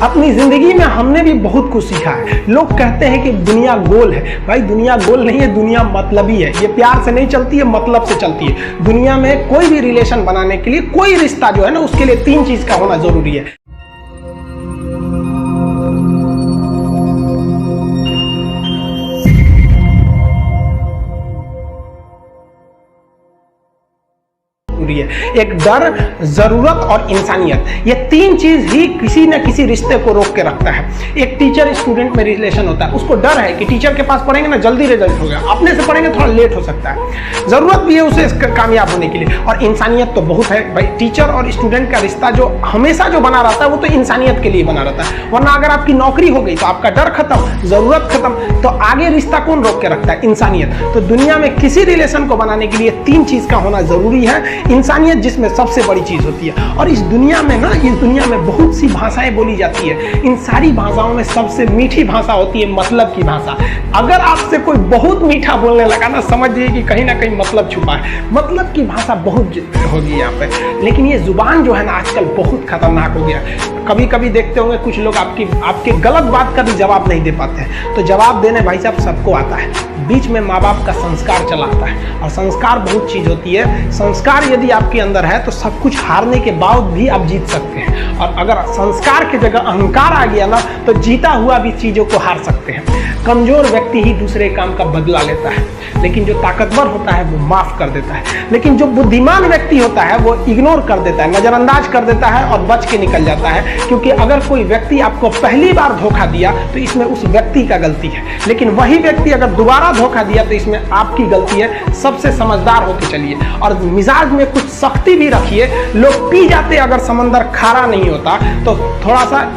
अपनी जिंदगी में हमने भी बहुत कुछ सीखा है। लोग कहते हैं कि दुनिया गोल है, भाई दुनिया गोल नहीं है, दुनिया मतलबी है। ये प्यार से नहीं चलती है, मतलब से चलती है। दुनिया में कोई भी रिलेशन बनाने के लिए, कोई रिश्ता जो है ना, उसके लिए 3 चीज का होना जरूरी है। एक डर, जरूरत और इंसानियत। ये 3 चीज ही किसी न किसी रिश्ते को रोक के रखता है। एक टीचर स्टूडेंट में रिलेशन होता है, उसको डर है कि टीचर के पास पढ़ेंगे ना जल्दी रिजल्ट होगा, अपने से पढ़ेंगे थोड़ा लेट हो सकता है। जरूरत भी है उसे कामयाब होने के लिए, और इंसानियत तो बहुत है भाई। टीचर और स्टूडेंट का रिश्ता जो हमेशा जो बना रहता है वो तो इंसानियत के लिए बना रहता है। वरना अगर आपकी नौकरी हो गई तो आपका डर खत्म, जरूरत खत्म, तो आगे रिश्ता कौन रोक के रखता है? इंसानियत। तो दुनिया में किसी रिलेशन को बनाने के लिए 3 चीज का होना जरूरी है। इंसानियत जिसमें सबसे बड़ी चीज होती है। और इस दुनिया में ना, इस दुनिया में बहुत सी भाषाएं बोली जाती है। इन सारी भाषाओं में सबसे मीठी भाषा होती है मतलब की भाषा। अगर आपसे कोई बहुत मीठा बोलने लगा ना, समझिए कि कहीं ना कहीं मतलब छुपा है। मतलब की भाषा बहुत होगी यहाँ पे। लेकिन ये जुबान जो है ना आजकल बहुत खतरनाक हो गया। कभी कभी देखते होंगे कुछ लोग आपके गलत बात का भी जवाब नहीं दे पाते हैं। तो जवाब देने भाई साहब सबको आता है। बीच में माँ बाप का संस्कार चला आता है, और संस्कार बहुत चीज होती है। संस्कार यदि आपके अंदर है तो सब कुछ हारने के बाद भी आप जीत सकते हैं। और अगर संस्कार की जगह अहंकार आ गया ना, तो जीता हुआ भी चीजों को हार सकते हैं। कमजोर व्यक्ति ही दूसरे काम का बदला लेता है, लेकिन जो ताकतवर होता है वो माफ कर देता है। लेकिन जो बुद्धिमान व्यक्ति होता है वो इग्नोर कर देता है, नजरअंदाज कर देता है और बच के निकल जाता है। क्योंकि अगर कोई व्यक्ति आपको पहली बार धोखा दिया तो इसमें उस व्यक्ति का गलती है, लेकिन वही व्यक्ति अगर दोबारा धोखा दिया तो इसमें आपकी गलती है। सबसे समझदार होके चलिए, और मिजाज में कुछ सख्ती भी रखिए। लोग पी जाते अगर समंदर खारा नहीं होता, तो थोड़ा सा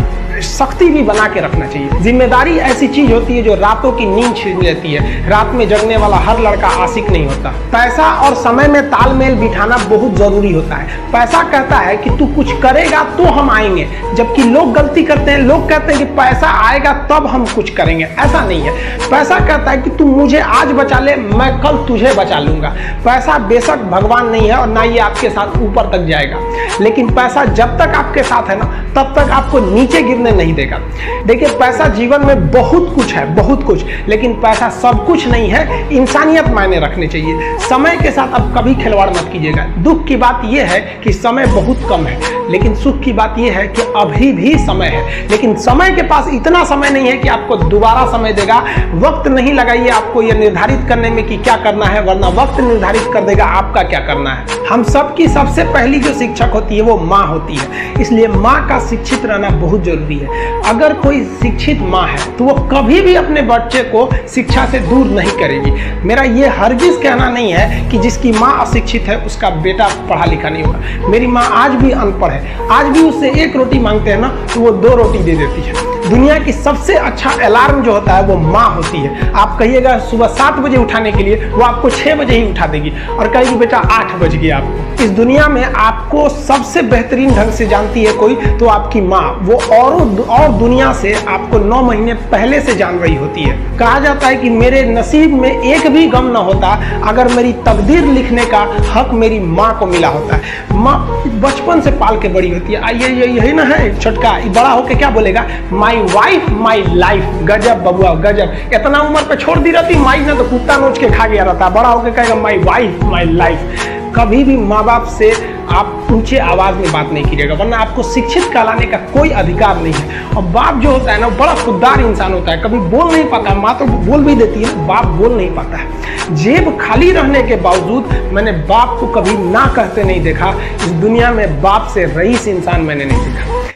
सख्ती भी बना के रखना चाहिए। जिम्मेदारी ऐसी चीज होती है जो रातों की नींद छीन लेती है। रात में जगने वाला हर लड़का आशिक नहीं होता। पैसा और समय में तालमेल बिठाना बहुत जरूरी होता है। पैसा कहता है कि तू कुछ करेगा तो हम आएंगे, जबकि लोग गलती करते हैं। लोग कहते हैं कि पैसा आएगा तब हम कुछ करेंगे। ऐसा नहीं है। पैसा कहता है कि तू मुझे आज बचा ले, मैं कल तुझे बचा लूंगा। पैसा बेशक भगवान नहीं है और ना ये आपके साथ ऊपर तक जाएगा, लेकिन पैसा जब तक आपके साथ है ना, तब तक आपको नीचे गिरने नहीं देगा। देखिए, पैसा जीवन में बहुत कुछ है, बहुत कुछ, लेकिन पैसा सब कुछ नहीं है। इंसानियत मायने रखने चाहिए। समय के साथ अब कभी खिलवाड़ मत कीजिएगा। दुख की बात यह है कि समय बहुत कम है, लेकिन सुख की बात यह है कि अभी भी समय है। लेकिन समय के पास इतना समय नहीं है कि आपको दोबारा समय देगा। वक्त नहीं लगाइए आपको यह निर्धारित करने में कि क्या करना है, वरना वक्त निर्धारित कर देगा आपका क्या करना है। हम सबकी सबसे पहली जो शिक्षक होती है वो माँ होती है, इसलिए माँ का शिक्षित रहना बहुत जरूरी है। अगर कोई शिक्षित माँ है तो वो कभी भी अपने बच्चे को शिक्षा से दूर नहीं करेगी। मेरा ये हरगिज कहना नहीं है कि जिसकी माँ अशिक्षित है उसका बेटा पढ़ा लिखा नहीं होगा। मेरी माँ आज भी अनपढ़ है, आज भी उससे 1 रोटी मांगते हैं ना तो वो 2 रोटी दे देती है। दुनिया की सबसे अच्छा अलार्म जो होता है वो माँ होती है। आप कहिएगा सुबह 7 बजे उठाने के लिए, वो आपको 6 बजे ही उठा देगी और कहेगी बेटा 8 बज गया आपको। इस दुनिया में आपको सबसे बेहतरीन ढंग से जानती है कोई तो आपकी माँ। वो और दुनिया से आपको 9 महीने पहले से जान रही होती है। कहा जाता है कि मेरे नसीब में एक भी गम न होता अगर मेरी तकदीर लिखने का हक मेरी माँ को मिला होता है। माँ बचपन से पाल के बड़ी होती है। आइए यही ना है छोटका, बड़ा होके क्या बोलेगा? My wife my life. गजब बबुआ गजब। इतना उम्र पे छोड़ दी रहती माई ने तो कुत्ता नोच के खा गया रहता। बड़ा होके कहेगा माई वाइफ माई लाइफ। कभी भी माँ बाप से आप ऊंचे आवाज में बात नहीं कीजिएगा, वरना आपको शिक्षित कहलाने का कोई अधिकार नहीं है। और बाप जो होता है ना बड़ा खुददार इंसान होता है, कभी बोल नहीं पाता। माँ तो बोल भी देती है, बाप बोल नहीं पाता है। जेब खाली रहने के बावजूद मैंने बाप को कभी ना कहते नहीं देखा। इस दुनिया में बाप से रईस इंसान मैंने नहीं देखा।